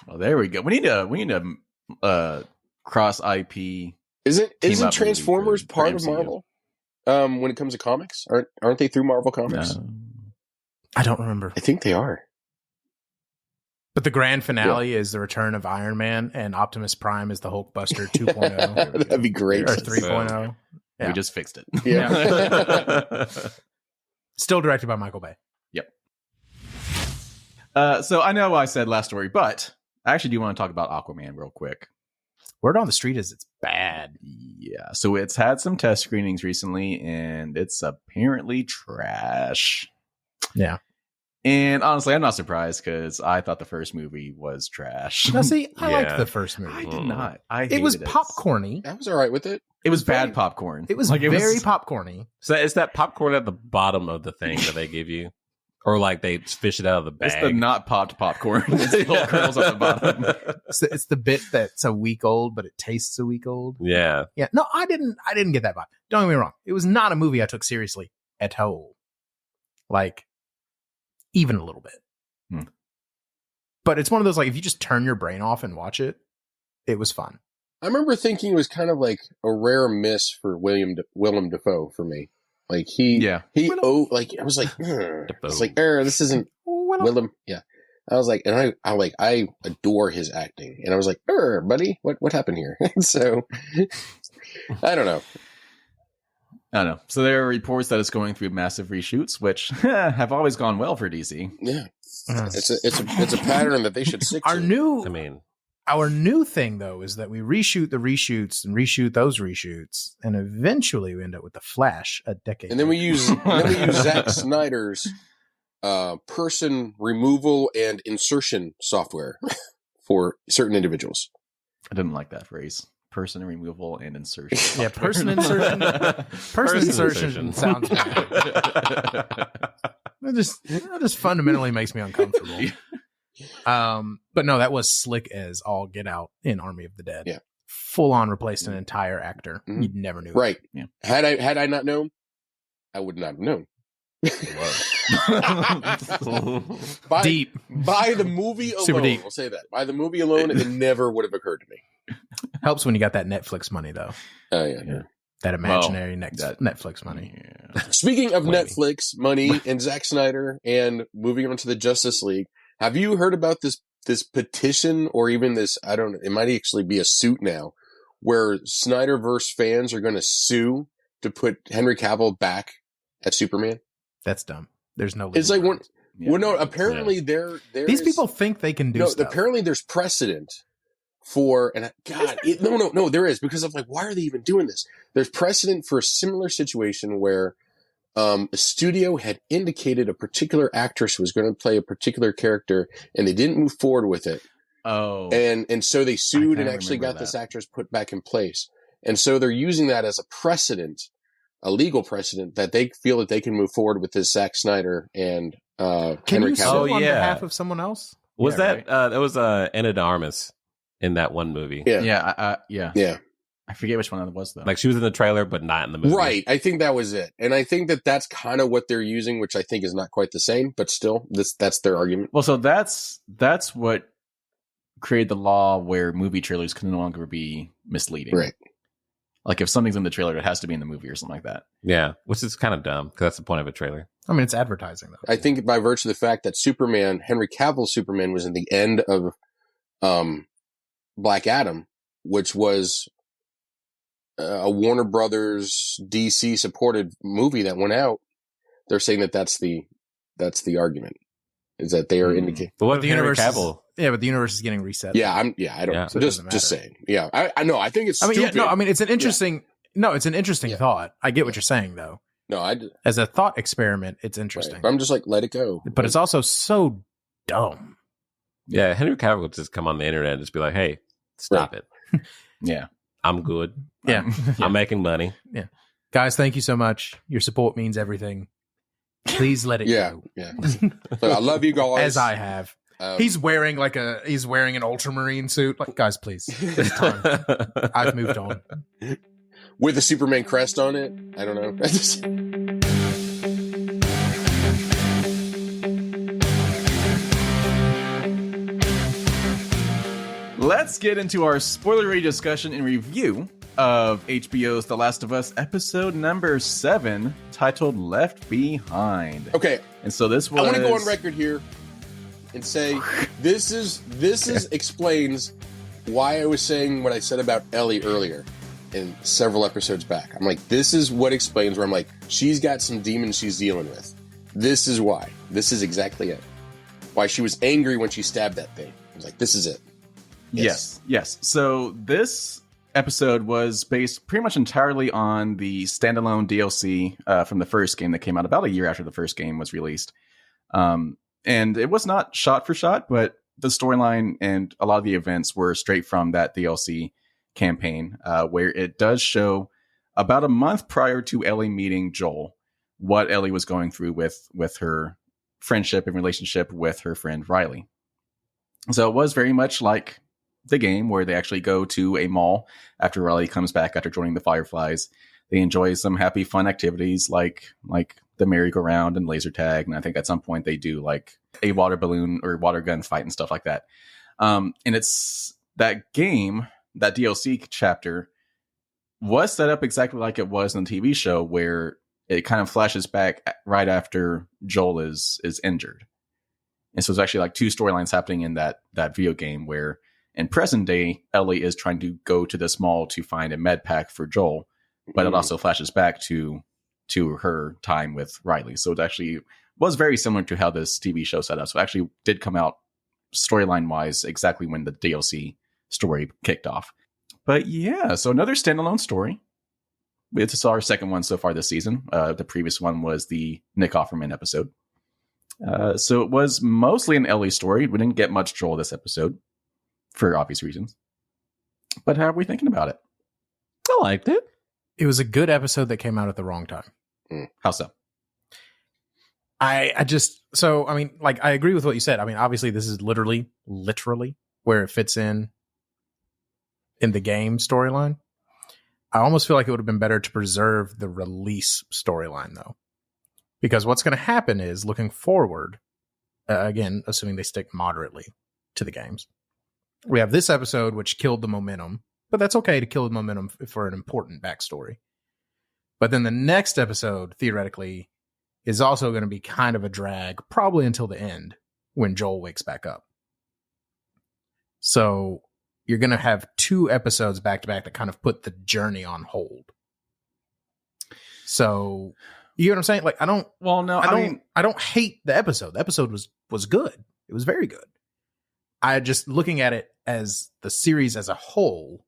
Well, there we go. We need a cross IP. Isn't Team up movie Transformers for part of MCU. Marvel? When it comes to comics, aren't they through Marvel Comics? I don't remember. I think they are. But the grand finale is the return of Iron Man, and Optimus Prime is the Hulkbuster 2.0 That'd be great. or 3.0. Yeah. We just fixed it. Yeah. Still directed by Michael Bay. So I know I said last story, but I actually do want to talk about Aquaman real quick. Word on the street is it's bad. Yeah, so it's had some test screenings recently, and it's apparently trash. Yeah. And honestly, I'm not surprised because I thought the first movie was trash. Now, see, I liked Yeah. the first I movie. did not. It was popcorny. I was all right with it. It was very- bad popcorn. It was Like, very popcorny. So is that popcorn at the bottom of the thing that they give you? Or like they fish it out of the bag? It's the not popped popcorn. It's the little kernels at the bottom. It's the bit that's a week old, but it tastes a week old. Yeah. Yeah. No, I didn't get that vibe. Don't get me wrong. It was not a movie I took seriously at all. Like, even a little bit. Hmm. But it's one of those, like, if you just turn your brain off and watch it, it was fun. I remember thinking it was kind of like a rare miss for Willem Dafoe for me. Like I was like, it's like, this isn't Willem. Yeah. I was like, and I adore his acting. And I was like, buddy, what happened here? So I don't know. I don't know. So there are reports that it's going through massive reshoots, which have always gone well for DC. Yeah. It's a pattern that they should stick to. Our new thing, though, is that we reshoot the reshoots and reshoot those reshoots, and eventually we end up with the Flash a decade. And then we use Zack Snyder's person removal and insertion software for certain individuals. I didn't like that phrase. Person removal and insertion. Yeah, person insertion. Person insertion sounds bad. It just fundamentally makes me uncomfortable. But no, that was slick as all get out in Army of the Dead. Yeah. Full on replaced an entire actor. Mhm. You never knew. Right. Yeah. Had I not known, I would not have known. Deep. By the movie Super alone, deep. I'll say that. By the movie alone, it never would have occurred to me. Helps when you got that Netflix money, though. Oh, yeah. That imaginary that- Netflix money. Yeah. Speaking of Maybe. Netflix money and Zack Snyder and moving on to the Justice League, have you heard about this petition or even this, I don't know, it might actually be a suit now, where Snyderverse fans are going to sue to put Henry Cavill back at Superman? That's dumb. There's no. It's like, legal Yeah. well, no, apparently there These people think they can do stuff. apparently there's precedent for, and no, there is, because I'm like, why are they even doing this? There's precedent for a similar situation where a studio had indicated a particular actress was going to play a particular character, and they didn't move forward with it. Oh, And so they sued I and kinda actually got remember this that. actress put back in place. And so they're using that as a precedent, a legal precedent, that they feel that they can move forward with this Zack Snyder and Can Henry you sue Cavill. on yeah. behalf of someone else? Was Yeah, that was Anna de Armas in that one movie? Yeah. yeah. Yeah. I forget which one that was though. Like she was in the trailer, but not in the movie. Right. I think that was it. And I think that that's kind of what they're using, which I think is not quite the same, but still, that's their argument. Well, so that's what created the law where movie trailers can no longer be misleading. Right. Like if something's in the trailer, it has to be in the movie or something like that. Yeah, which is kind of dumb because that's the point of a trailer. I mean, it's advertising, though. I think by virtue of the fact that Superman, Henry Cavill's Superman, was in the end of Black Adam, which was a Warner Brothers DC supported movie that went out, they're saying that that's the argument, is that they are indicating. But what But if the Henry universe is- Cavill? Yeah, but the universe is getting reset. I don't, Yeah. So it doesn't just matter. saying. Yeah. I know. I think it's I mean, stupid. it's an interesting. No, it's an interesting Yeah. thought. I get what you're saying, though. No, As a thought experiment, it's interesting. right. I'm just like, let it go. But it's also so dumb. Yeah, Henry Cavill would just come on the internet and just be like, "Hey, stop it. Yeah. I'm good. Yeah. I'm making money." Guys, thank you so much. Your support means everything. Please let it Yeah. go. Yeah. But I love you guys. As I have. He's wearing an ultramarine suit. Like, guys, please. It's time. I've moved on. with a Superman crest on it. I don't know. Let's get into our spoilery discussion and review of HBO's The Last of Us episode number 7, titled Left Behind. Okay, And so this was... I want to go on record here and say this explains why I was saying what I said about Ellie earlier in several episodes back. I'm like, this is what explains where I'm like, she's got some demons she's dealing with. This is why. This is exactly it. Why she was angry when she stabbed that thing. I was like, this is it. Yes. So this episode was based pretty much entirely on the standalone DLC from the first game that came out about a year after the first game was released. And it was not shot for shot, but the storyline and a lot of the events were straight from that DLC campaign, where it does show about a month prior to Ellie meeting Joel, what Ellie was going through with her friendship and relationship with her friend Riley. So it was very much like the game, where they actually go to a mall after Riley comes back after joining the Fireflies. They enjoy some happy, fun activities like the merry-go-round and laser tag, and I think at some point they do like a water balloon or water gun fight and stuff like that. And it's that game, that DLC chapter, was set up exactly like it was in the TV show, where it kind of flashes back right after Joel is injured. And so it's actually like two storylines happening in that video game, where in present day, Ellie is trying to go to this mall to find a med pack for Joel, but it also flashes back to her time with Riley. So it actually was very similar to how this TV show set up. So it actually did come out storyline wise exactly when the DLC story kicked off. But yeah, so another standalone story. This is our second one so far this season. The previous one was the Nick Offerman episode. So it was mostly an Ellie story. We didn't get much Joel this episode, for obvious reasons. But how are we thinking about it? I liked it. It was a good episode that came out at the wrong time. How so? I agree with what you said. I mean, obviously this is literally where it fits in the game storyline. I almost feel like it would have been better to preserve the release storyline, though. Because what's going to happen is, looking forward, again, assuming they stick moderately to the games, we have this episode which killed the momentum, but that's okay to kill the momentum for an important backstory. But then the next episode, theoretically, is also going to be kind of a drag, probably until the end, when Joel wakes back up. So you're going to have 2 episodes back to back that kind of put the journey on hold. So, you know what I'm saying? Like, I don't hate the episode. The episode was good. It was very good. I just, looking at it as the series as a whole,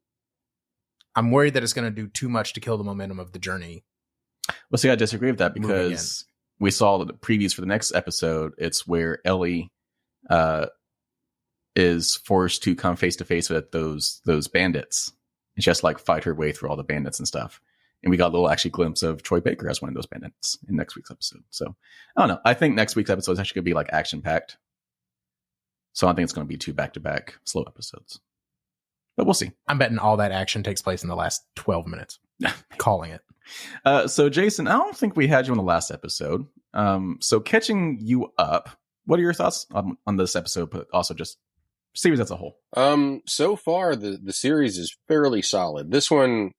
I'm worried that it's going to do too much to kill the momentum of the journey. Well, see, I disagree with that because we saw the previews for the next episode. It's where Ellie is forced to come face to face with those bandits, and she has to like fight her way through all the bandits and stuff. And we got a little actually glimpse of Troy Baker as one of those bandits in next week's episode. So I don't know. I think next week's episode is actually going to be like action packed. So I think it's going to be 2 back-to-back slow episodes. But we'll see. I'm betting all that action takes place in the last 12 minutes. Calling it. So, Jason, I don't think we had you on the last episode. So catching you up, what are your thoughts on this episode, but also just series as a whole? So far, the series is fairly solid. This one,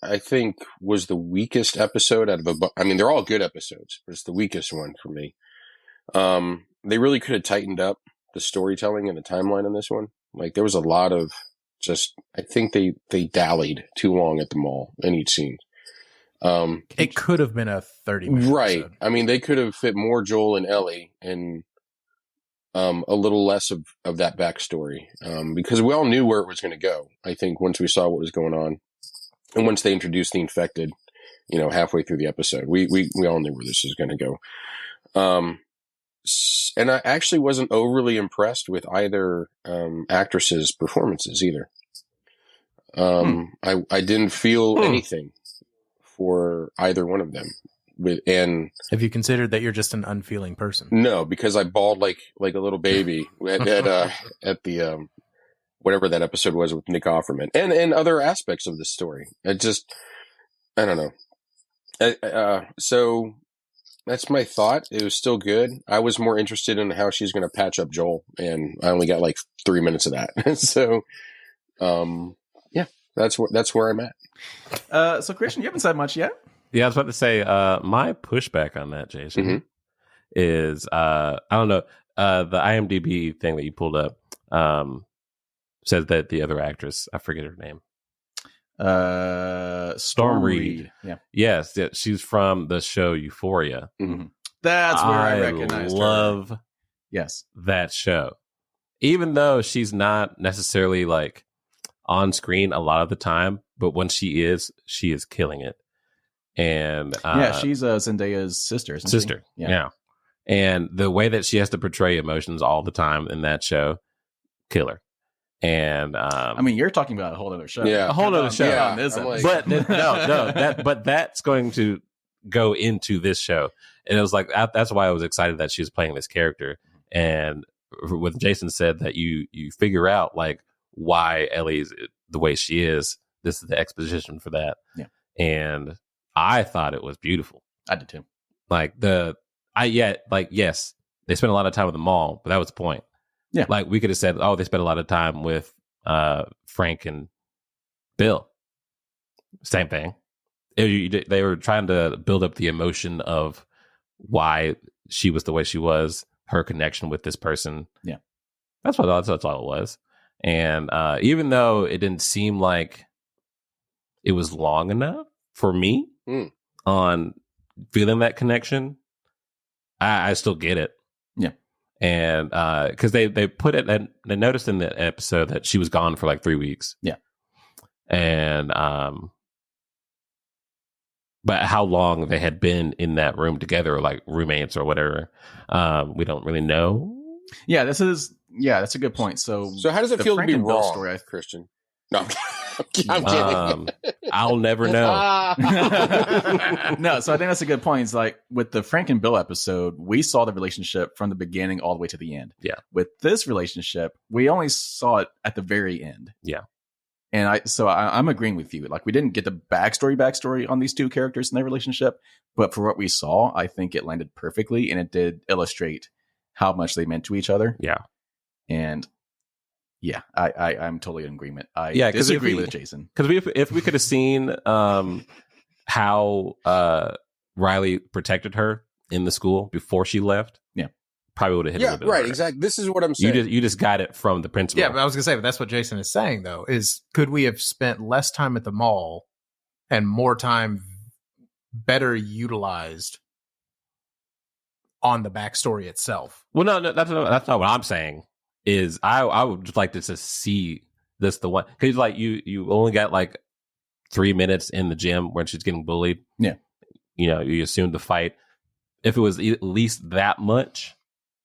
I think, was the weakest episode out of I mean, they're all good episodes, but it's the weakest one for me. They really could have tightened up the storytelling and the timeline on this one. Like, there was a lot of I think they dallied too long at the mall in each scene. It could have been a 30-minute right episode. I mean, they could have fit more Joel and Ellie and a little less of that backstory, because we all knew where it was going to go. I think once we saw what was going on, and once they introduced the infected, halfway through the episode, we all knew where this was going to go. And I actually wasn't overly impressed with either actresses' performances either. I didn't feel anything for either one of them. And have you considered that you're just an unfeeling person? No, because I bawled like a little baby at the whatever that episode was with Nick Offerman and other aspects of the story. I don't know. So that's my thought. It was still good. I was more interested in how she's going to patch up Joel, and I only got like 3 minutes of that. So, yeah, that's where I'm at. So Christian, you haven't said much yet. Yeah, I was about to say, my pushback on that, Jason, is, I don't know, the IMDb thing that you pulled up says that the other actress, I forget her name. Storm Reed. Yeah. Yes, she's from the show Euphoria. Mm-hmm. That's where I recognize her. I love that show. Even though she's not necessarily like on screen a lot of the time, but when she is killing it. And she's Zendaya's sister. Sister. Yeah. And the way that she has to portray emotions all the time in that show, killer. And I mean, you're talking about a whole other show. Yeah, a whole other show. Yeah, but that's going to go into this show. And it was like that's why I was excited that she was playing this character. And when Jason said that you figure out like why Ellie's the way she is, this is the exposition for that. Yeah. And I thought it was beautiful. I did too. Yes, they spent a lot of time at the mall, but that was the point. Yeah. Like we could have said, they spent a lot of time with Frank and Bill. Same thing. They were trying to build up the emotion of why she was the way she was, her connection with this person. Yeah. That's all it was. And even though it didn't seem like it was long enough for me on feeling that connection, I still get it. Yeah. And because they put it, and they noticed in the episode that she was gone for like 3 weeks. Yeah. And but how long they had been in that room together, like roommates or whatever, we don't really know. Yeah, that's a good point. So how does it feel to be wrong, story, Christian? No, I'm kidding. I'll never know. No, so I think that's a good point. It's like with the Frank and Bill episode, we saw the relationship from the beginning all the way to the end. Yeah. With this relationship, we only saw it at the very end. Yeah. And I'm agreeing with you. Like, we didn't get the backstory on these two characters and their relationship, but for what we saw, I think it landed perfectly, and it did illustrate how much they meant to each other. Yeah. And yeah, I'm totally in agreement. I because disagree with Jason. Because if we could have seen how Riley protected her in the school before she left, probably would have hit a little bit harder. Exactly. This is what I'm saying. You just got it from the principal. Yeah, but I was gonna say, but that's what Jason is saying though. Is could we have spent less time at the mall and more time better utilized on the backstory itself? Well, no, that's not what I'm saying. Is I would just like to just see this the one, because like you only got like 3 minutes in the gym when she's getting bullied. Yeah, you assumed the fight. If it was at least that much.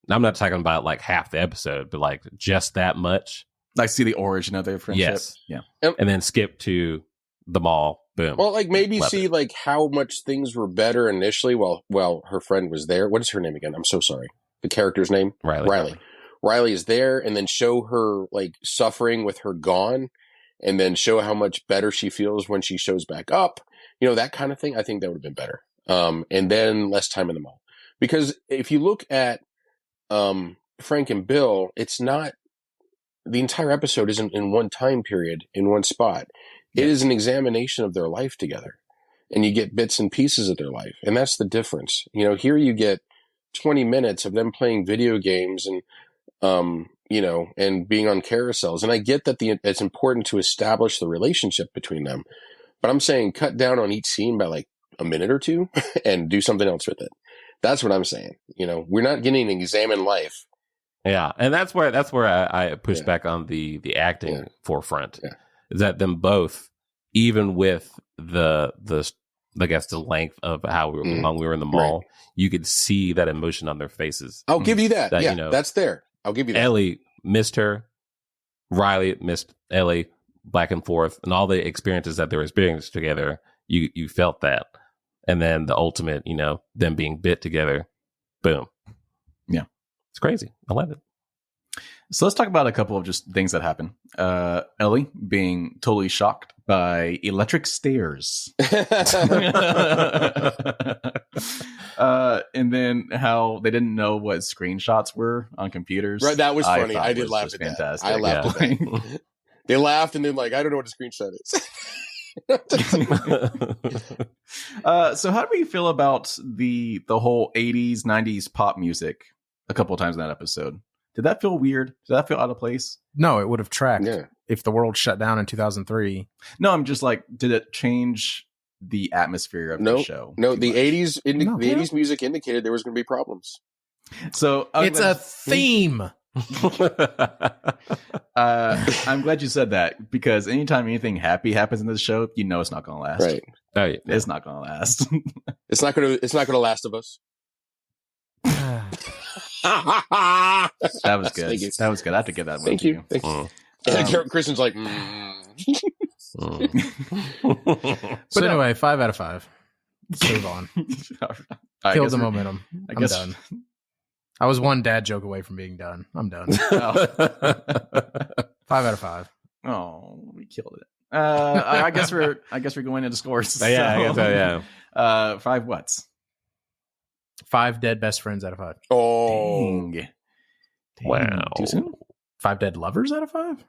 I'm not talking about like half the episode, but like just that much. Like see the origin of their friendship. Yes. Yeah. And then skip to the mall. Boom. Well, like maybe see like how much things were better initially while her friend was there. What is her name again? I'm so sorry. The character's name? Riley. Riley is there, and then show her like suffering with her gone, and then show how much better she feels when she shows back up. That kind of thing. I think that would have been better. And then less time in the mall. Because if you look at Frank and Bill, it's not, the entire episode isn't in one time period, in one spot. It is an examination of their life together, and you get bits and pieces of their life. And that's the difference. Here you get 20 minutes of them playing video games and, and being on carousels. And I get that it's important to establish the relationship between them, but I'm saying cut down on each scene by like a minute or two and do something else with it. That's what I'm saying. We're not getting to examine life. Yeah, and that's where I push back on the acting forefront. Yeah. Is that them both, even with the I guess the length of how long we were in the mall, you could see that emotion on their faces. I'll give you that. That's there. I'll give you that. Ellie missed her. Riley missed Ellie, back and forth, and all the experiences that they were experiencing together. You felt that. And then the ultimate, them being bit together. Boom. Yeah. It's crazy. I love it. So let's talk about a couple of just things that happen. Ellie being totally shocked by electric stairs. And then how they didn't know what screenshots were on computers. Right, that was funny. I did laugh at fantastic. that. I laughed at that. They laughed and then like, I don't know what a screenshot is. So how do we feel about the whole 80s 90s pop music a couple of times in that episode? Did that feel weird? Did that feel out of place? No, it would have tracked if the world shut down in 2003. No, I'm just like, did it change the atmosphere of the show? No, the 80s music indicated there was going to be problems. So it's a theme. I'm glad you said that, because anytime anything happy happens in this show, it's not going to last. Right. Oh, yeah. It's not going to last. It's not going to Last of Us. That was good. That was good. I have to give that one. Thank you. Thank you. Kristen's like, So anyway, 5 out of 5. Save on. Killed the momentum. I'm done. I was one dad joke away from being done. I'm done. 5 out of 5. Oh, we killed it. I guess we're going into scores. Yeah, I guess so, yeah. 5 whats? 5 dead best friends out of 5. Oh, Dang. Wow. Too soon? 5 dead lovers out of 5?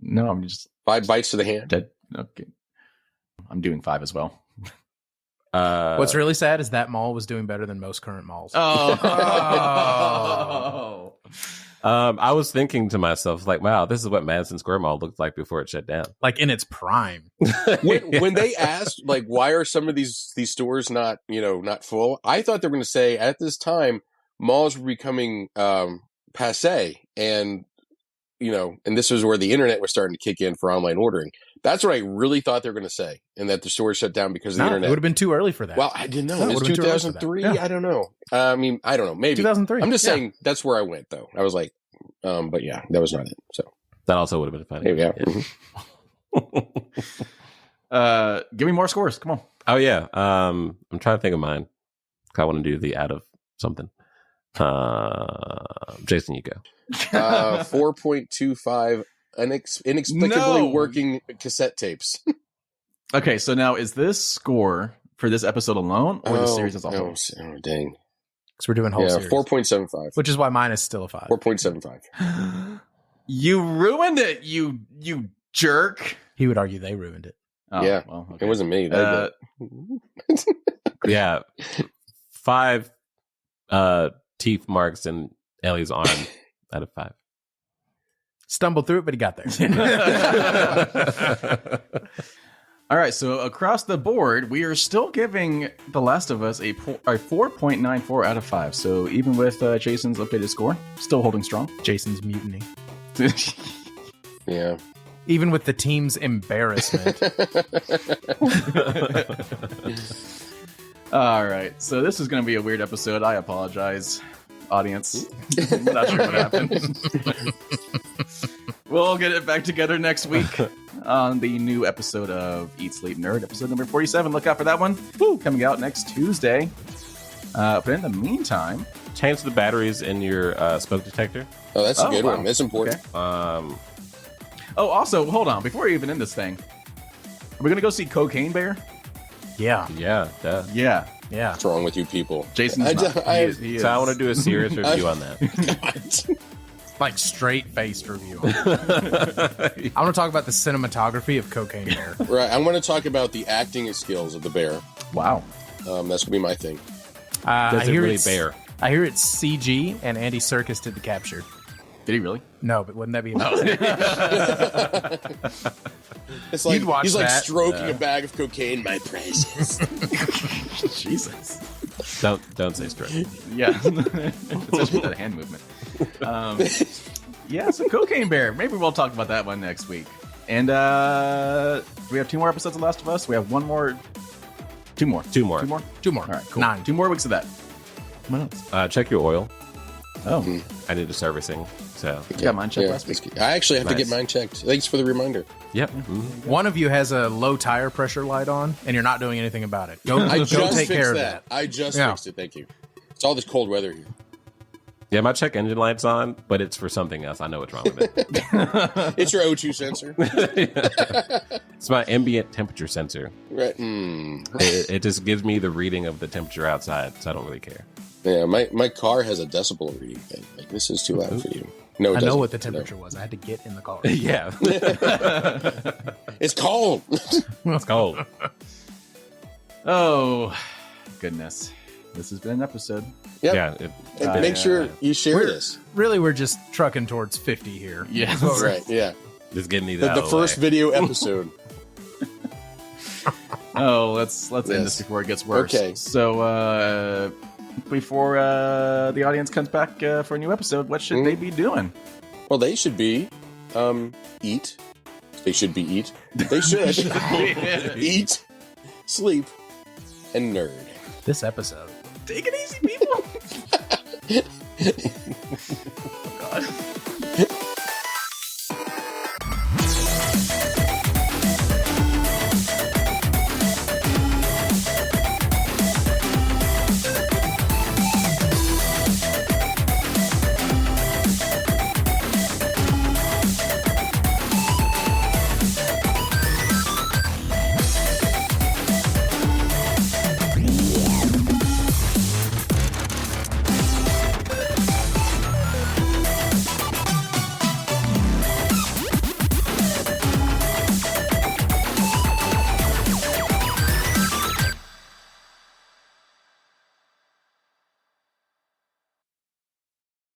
No, I'm just 5 bites to the hand. dead. Okay, I'm doing 5 as well. What's really sad is that mall was doing better than most current malls. Oh. I was thinking to myself, like, wow, this is what Madison Square Mall looked like before it shut down. Like in its prime. When they asked, like, why are some of these stores not full? I thought they were going to say at this time malls were becoming passe, and and this was where the internet was starting to kick in for online ordering. That's what I really thought they were going to say, and that the stores shut down because of the internet. It would have been too early for that. Well, I didn't know. No, It was 2003. Yeah. I don't know. I mean, I don't know. Maybe 2003. I'm just saying that's where I went, though. I was like, but yeah, that was not it. So That also would have been funny. here we go. Mm-hmm. Give me more scores. Come on. Oh, yeah. I'm trying to think of mine. I want to do the out of something. Jason, you go. 4.25 inexplicably No. working cassette tapes. Okay, so now is this score for this episode alone or the series as a whole? Oh, dang. Because we're doing whole Yeah, series. 4.75. Which is why mine is still a 5. 4.75. You ruined it, you jerk. He would argue they ruined it. Oh, Yeah. well, okay. It wasn't me. They did. Yeah. 5 teeth marks in Ellie's arm out of 5. Stumbled through it, but he got there. All right, so across the board, we are still giving The Last of Us a 4.94 out of 5. So even with Jason's updated score, still holding strong. Jason's mutiny. Yeah. Even with the team's embarrassment. All right, so this is going to be a weird episode. I apologize, audience. I'm not sure what happened. We'll get it back together next week on the new episode of Eat, Sleep, Nerd, episode number 47. Look out for that one. Woo, coming out next Tuesday. But in the meantime... Change the batteries in your smoke detector. Oh, that's a good wow. one. That's important. Okay. Oh, also, hold on. Before we even end this thing, are we going to go see Cocaine Bear? Yeah. Yeah. Duh. Yeah. Yeah. What's wrong with you people? Jason's not. He is. So I want to do a serious review on that. Like straight faced review. I want to talk about the cinematography of Cocaine Bear. Right. I want to talk about the acting skills of the bear. Wow. That's going to be my thing. Does it really bear? I hear it's CG and Andy Serkis did the capture. Did he really? No, but wouldn't that be amazing? It's like You'd watch he's like that. stroking a bag of cocaine. My precious. Jesus. Don't say stroke. Yeah. Especially that hand movement. Yeah, so Cocaine Bear. Maybe we'll talk about that one next week. And we have 2 more episodes of Last of Us. We have 2 more. 2 more. 2 more. 2 more? 2 more. All right, cool. 9. 2 more weeks of that. What else? Check your oil. Oh, I need a servicing. So you got mine checked last week. I actually have to Nice. get mine checked. Thanks for the reminder. yep. One of you has a low tire pressure light on, and you're not doing anything about it. Go I go just take fixed care of that. that. I just Yeah. fixed it. Thank you. It's all this cold weather here. Yeah, my check engine light's on, but it's for something else. I know what's wrong with it. It's your O2 sensor. It's my ambient temperature sensor. Right. It just gives me the reading of the temperature outside, so I don't really care. Yeah, my car has a decibel reading thing. Like, this is too loud for you. No, it I know doesn't. what the temperature was. I had to get in the car. Yeah. It's cold. It's cold. Oh, goodness. This has been an episode. Yep. Yeah. And make sure you share this. Really, we're just trucking towards 50 here. Yeah. Right. Yeah. Just getting these The, out the of first way. video episode. Oh, let's end Yes. this before it gets worse. Okay. So, before the audience comes back for a new episode, what should they be doing? Well, they should be eat. They should be eat. They should eat, sleep, and nerd. This episode. Take it easy, people. Oh, God.